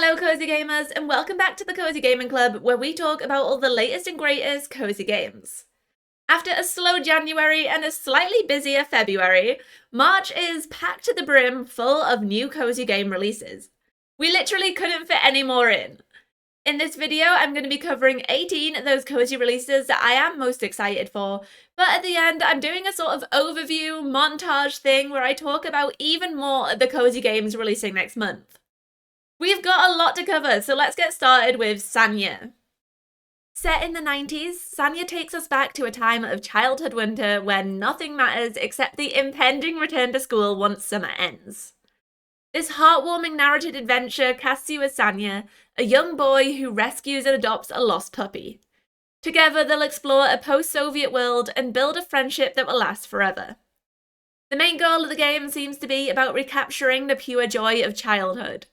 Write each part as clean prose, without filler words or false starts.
Hello Cozy Gamers, and welcome back to the Cozy Gaming Club, where we talk about all the latest and greatest cozy games. After a slow January and a slightly busier February, March is packed to the brim full of new cozy game releases. We literally couldn't fit any more in. In this video, I'm going to be covering 18 of those cozy releases that I am most excited for, but at the end, I'm doing a sort of overview montage thing where I talk about even more of the cozy games releasing next month. We've got a lot to cover, so let's get started with Sanya. Set in the 90s, Sanya takes us back to a time of childhood wonder where nothing matters except the impending return to school once summer ends. This heartwarming narrative adventure casts you as Sanya, a young boy who rescues and adopts a lost puppy. Together, they'll explore a post-Soviet world and build a friendship that will last forever. The main goal of the game seems to be about recapturing the pure joy of childhood.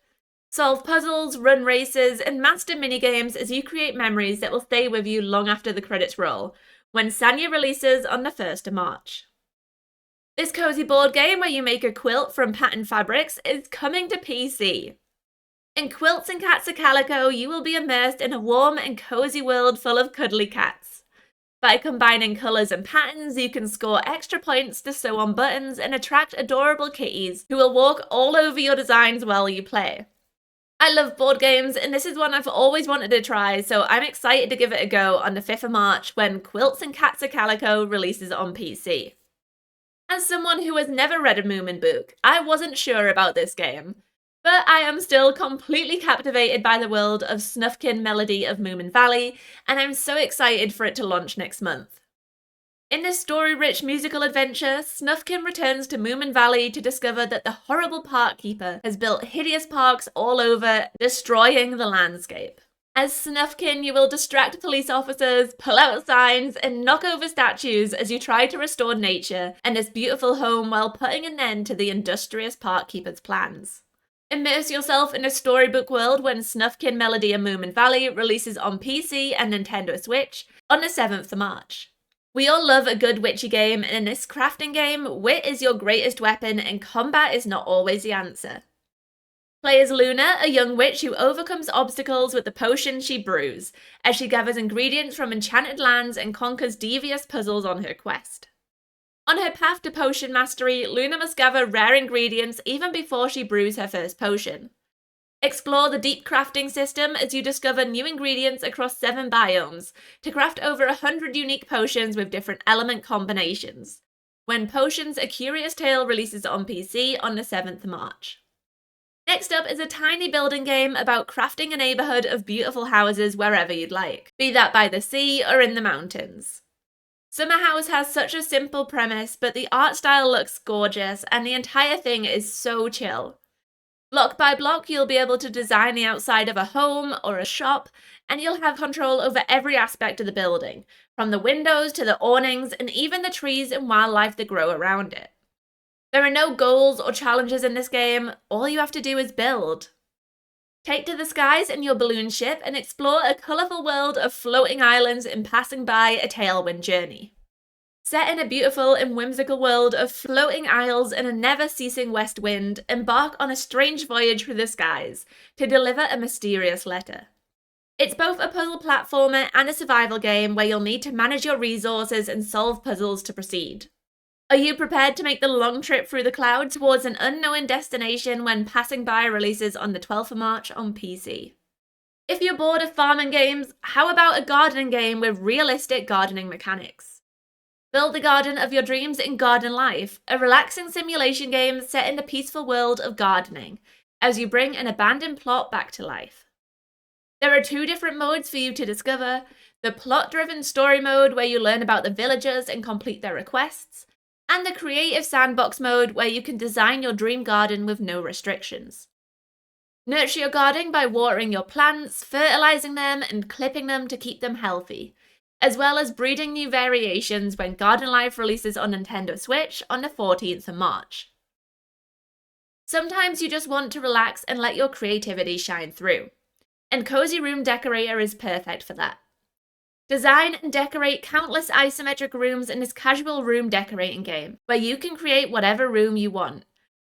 Solve puzzles, run races, and master minigames as you create memories that will stay with you long after the credits roll, when Sanya releases on the 1st of March. This cozy board game where you make a quilt from patterned fabrics is coming to PC. In Quilts and Calico, you will be immersed in a warm and cozy world full of cuddly cats. By combining colours and patterns, you can score extra points to sew on buttons and attract adorable kitties who will walk all over your designs while you play. I love board games, and this is one I've always wanted to try, so I'm excited to give it a go on the 5th of March when Quilts and Calico releases on PC. As someone who has never read a Moomin book, I wasn't sure about this game, but I am still completely captivated by the world of Snufkin Melody of Moominvalley, and I'm so excited for it to launch next month. In this story-rich musical adventure, Snufkin returns to Moominvalley to discover that the horrible park keeper has built hideous parks all over, destroying the landscape. As Snufkin, you will distract police officers, pull out signs, and knock over statues as you try to restore nature and this beautiful home while putting an end to the industrious park keeper's plans. Immerse yourself in a storybook world when Snufkin Melody of Moominvalley releases on PC and Nintendo Switch on the 7th of March. We all love a good witchy game, and in this crafting game, wit is your greatest weapon and combat is not always the answer. Play as Luna, a young witch who overcomes obstacles with the potions she brews, as she gathers ingredients from enchanted lands and conquers devious puzzles on her quest. On her path to potion mastery, Luna must gather rare ingredients even before she brews her first potion. Explore the deep crafting system as you discover new ingredients across 7 biomes to craft over 100 unique potions with different element combinations. When Potions A Curious Tale releases on PC on the 7th of March. Next up is a tiny building game about crafting a neighbourhood of beautiful houses wherever you'd like, be that by the sea or in the mountains. SUMMERHOUSE has such a simple premise, but the art style looks gorgeous and the entire thing is so chill. Block by block, you'll be able to design the outside of a home or a shop, and you'll have control over every aspect of the building, from the windows to the awnings and even the trees and wildlife that grow around it. There are no goals or challenges in this game, all you have to do is build. Take to the skies in your balloon ship and explore a colourful world of floating islands and passing by a Tailwind journey. Set in a beautiful and whimsical world of floating isles and a never-ceasing west wind, embark on a strange voyage through the skies to deliver a mysterious letter. It's both a puzzle platformer and a survival game where you'll need to manage your resources and solve puzzles to proceed. Are you prepared to make the long trip through the clouds towards an unknown destination when Passing By releases on the 12th of March on PC? If you're bored of farming games, how about a gardening game with realistic gardening mechanics? Build the garden of your dreams in Garden Life, a relaxing simulation game set in the peaceful world of gardening, as you bring an abandoned plot back to life. There are 2 different modes for you to discover, the plot-driven story mode where you learn about the villagers and complete their requests, and the creative sandbox mode where you can design your dream garden with no restrictions. Nurture your garden by watering your plants, fertilizing them, and clipping them to keep them healthy, as well as breeding new variations when Garden Life releases on Nintendo Switch on the 14th of March. Sometimes you just want to relax and let your creativity shine through, and Cozy Room Decorator is perfect for that. Design and decorate countless isometric rooms in this casual room decorating game, where you can create whatever room you want,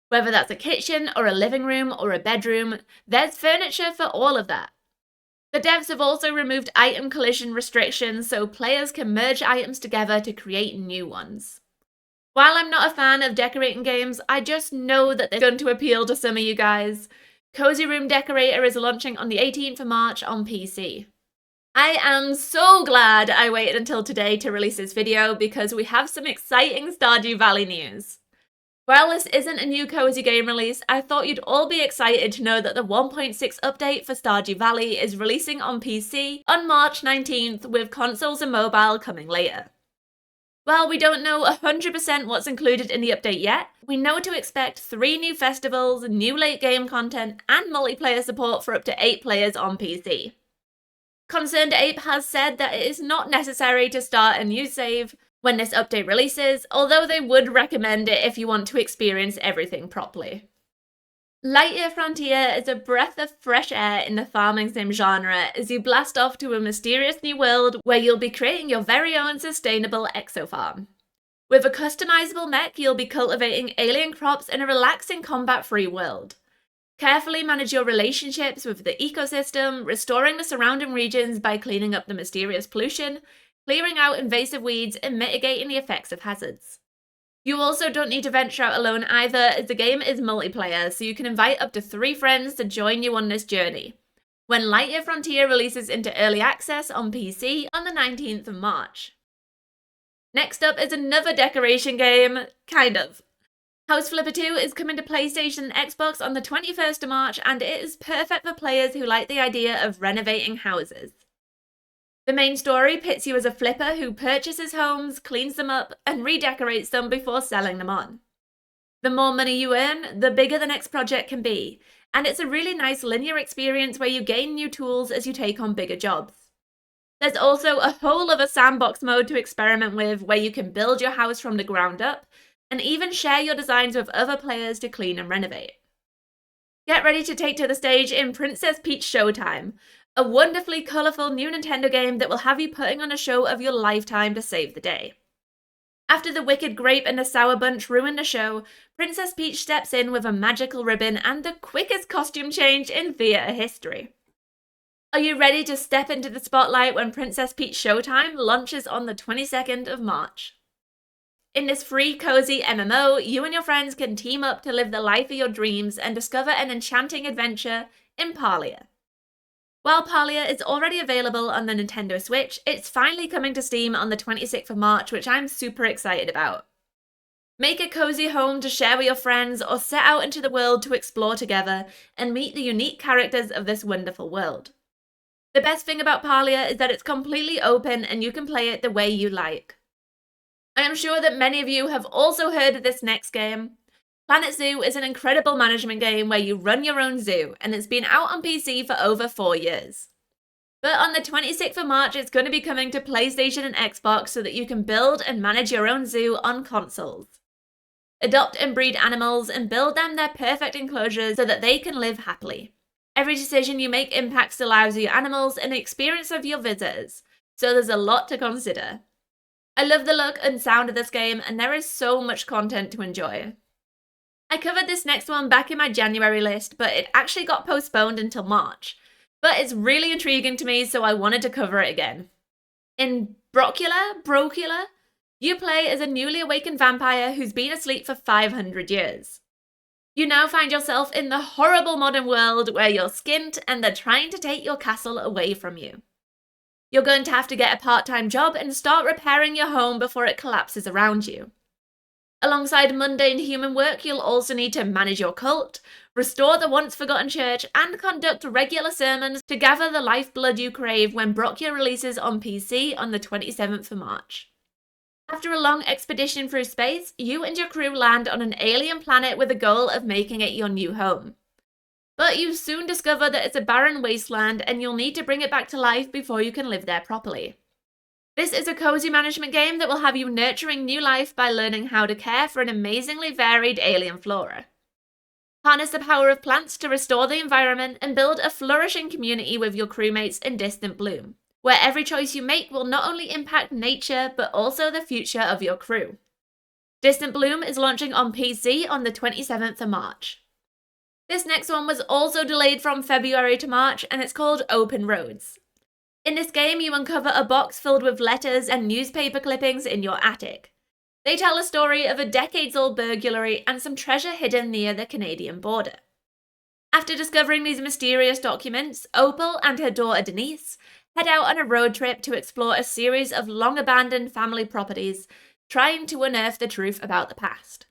Whether that's a kitchen or a living room or a bedroom, there's furniture for all of that. The devs have also removed item collision restrictions so players can merge items together to create new ones. While I'm not a fan of decorating games, I just know that they're going to appeal to some of you guys. Cozy Room Decorator is launching on the 18th of March on PC. I am so glad I waited until today to release this video because we have some exciting Stardew Valley news. While this isn't a new cozy game release, I thought you'd all be excited to know that the 1.6 update for Stardew Valley is releasing on PC on March 19th with consoles and mobile coming later. While we don't know 100% what's included in the update yet, we know to expect 3 new festivals, new late game content, and multiplayer support for up to 8 players on PC. Concerned Ape has said that it is not necessary to start a new save when this update releases, although they would recommend it if you want to experience everything properly. Lightyear Frontier is a breath of fresh air in the farming sim genre as you blast off to a mysterious new world where you'll be creating your very own sustainable exofarm. With a customizable mech, you'll be cultivating alien crops in a relaxing combat-free world. Carefully manage your relationships with the ecosystem, restoring the surrounding regions by cleaning up the mysterious pollution, clearing out invasive weeds, and mitigating the effects of hazards. You also don't need to venture out alone either, as the game is multiplayer, so you can invite up to 3 friends to join you on this journey, when Lightyear Frontier releases into early access on PC on the 19th of March. Next up is another decoration game, kind of. House Flipper 2 is coming to PlayStation and Xbox on the 21st of March, and it is perfect for players who like the idea of renovating houses. The main story pits you as a flipper who purchases homes, cleans them up, and redecorates them before selling them on. The more money you earn, the bigger the next project can be, and it's a really nice linear experience where you gain new tools as you take on bigger jobs. There's also a whole other sandbox mode to experiment with where you can build your house from the ground up, and even share your designs with other players to clean and renovate. Get ready to take to the stage in Princess Peach Showtime, a wonderfully colourful new Nintendo game that will have you putting on a show of your lifetime to save the day. After the Wicked Grape and the Sour Bunch ruin the show, Princess Peach steps in with a magical ribbon and the quickest costume change in theatre history. Are you ready to step into the spotlight when Princess Peach Showtime launches on the 22nd of March? In this free, cozy MMO, you and your friends can team up to live the life of your dreams and discover an enchanting adventure in Palia. While Palia is already available on the Nintendo Switch, it's finally coming to Steam on the 26th of March, which I'm super excited about. Make a cozy home to share with your friends or set out into the world to explore together and meet the unique characters of this wonderful world. The best thing about Palia is that it's completely open and you can play it the way you like. I am sure that many of you have also heard of this next game. Planet Zoo is an incredible management game where you run your own zoo, and it's been out on PC for over 4 years. But on the 26th of March, it's going to be coming to PlayStation and Xbox so that you can build and manage your own zoo on consoles. Adopt and breed animals and build them their perfect enclosures so that they can live happily. Every decision you make impacts the lives of your animals and the experience of your visitors, so there's a lot to consider. I love the look and sound of this game, and there is so much content to enjoy. I covered this next one back in my January list, but it actually got postponed until March. But it's really intriguing to me, so I wanted to cover it again. In Brocula, you play as a newly awakened vampire who's been asleep for 500 years. You now find yourself in the horrible modern world where you're skint and they're trying to take your castle away from you. You're going to have to get a part-time job and start repairing your home before it collapses around you. Alongside mundane human work, you'll also need to manage your cult, restore the once-forgotten church, and conduct regular sermons to gather the lifeblood you crave when Brocula releases on PC on the 27th of March. After a long expedition through space, you and your crew land on an alien planet with the goal of making it your new home. But you soon discover that it's a barren wasteland and you'll need to bring it back to life before you can live there properly. This is a cozy management game that will have you nurturing new life by learning how to care for an amazingly varied alien flora. Harness the power of plants to restore the environment and build a flourishing community with your crewmates in Distant Bloom, where every choice you make will not only impact nature but also the future of your crew. Distant Bloom is launching on PC on the 27th of March. This next one was also delayed from February to March, and it's called Open Roads. In this game, you uncover a box filled with letters and newspaper clippings in your attic. They tell a story of a decades-old burglary and some treasure hidden near the Canadian border. After discovering these mysterious documents, Opal and her daughter Denise head out on a road trip to explore a series of long-abandoned family properties, trying to unearth the truth about the past.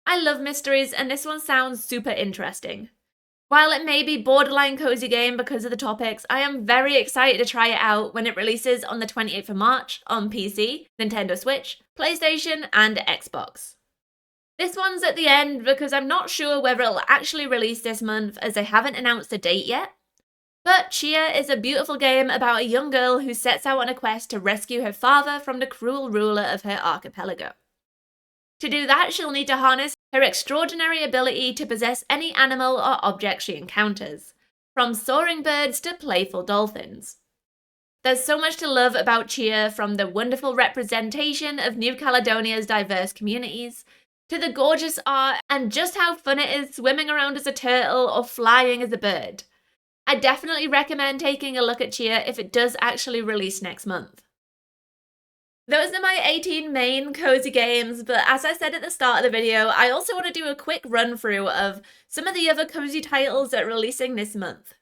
I love mysteries, and this one sounds super interesting. While it may be borderline cozy game because of the topics, I am very excited to try it out when it releases on the 28th of March on PC, Nintendo Switch, PlayStation, and Xbox. This one's at the end because I'm not sure whether it'll actually release this month as they haven't announced a date yet. But Tchia is a beautiful game about a young girl who sets out on a quest to rescue her father from the cruel ruler of her archipelago. To do that, she'll need to harness her extraordinary ability to possess any animal or object she encounters, from soaring birds to playful dolphins. There's so much to love about Tchia, from the wonderful representation of New Caledonia's diverse communities, to the gorgeous art and just how fun it is swimming around as a turtle or flying as a bird. I definitely recommend taking a look at Tchia if it does actually release next month. Those are my 18 main cozy games, but as I said at the start of the video, I also want to do a quick run through of some of the other cozy titles that are releasing this month.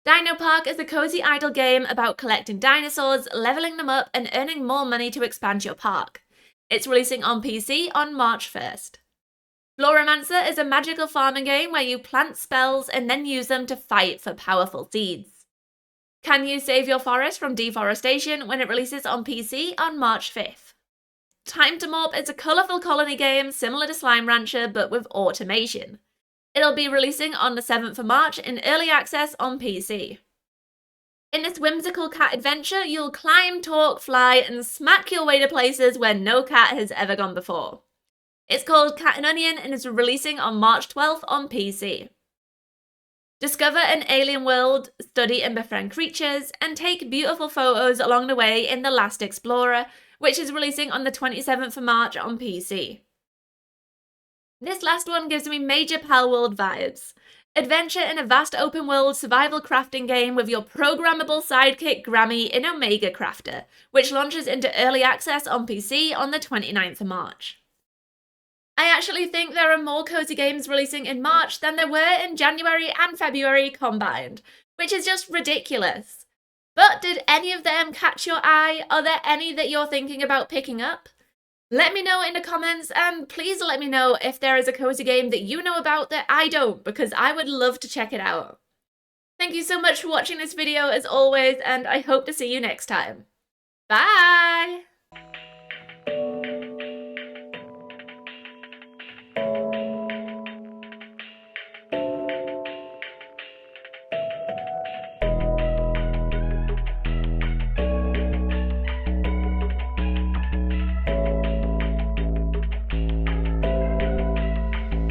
Dino Park is a cozy idle game about collecting dinosaurs, leveling them up, and earning more money to expand your park. It's releasing on PC on March 1st. Floromancer is a magical farming game where you plant spells and then use them to fight for powerful seeds. Can You Save Your Forest from Deforestation when it releases on PC on March 5th. Time to Mop is a colourful colony game similar to Slime Rancher but with automation. It'll be releasing on the 7th of March in early access on PC. In this whimsical cat adventure, you'll climb, talk, fly, and smack your way to places where no cat has ever gone before. It's called Cat and Onion and is releasing on March 12th on PC. Discover an alien world, study and befriend creatures, and take beautiful photos along the way in The Last Explorer, which is releasing on the 27th of March on PC. This last one gives me major Palworld vibes. Adventure in a vast open world survival crafting game with your programmable sidekick Grammy in Omega Crafter, which launches into early access on PC on the 29th of March. I actually think there are more cozy games releasing in March than there were in January and February combined, which is just ridiculous. But did any of them catch your eye? Are there any that you're thinking about picking up? Let me know in the comments, and please let me know if there is a cozy game that you know about that I don't, because I would love to check it out. Thank you so much for watching this video as always, and I hope to see you next time. Bye!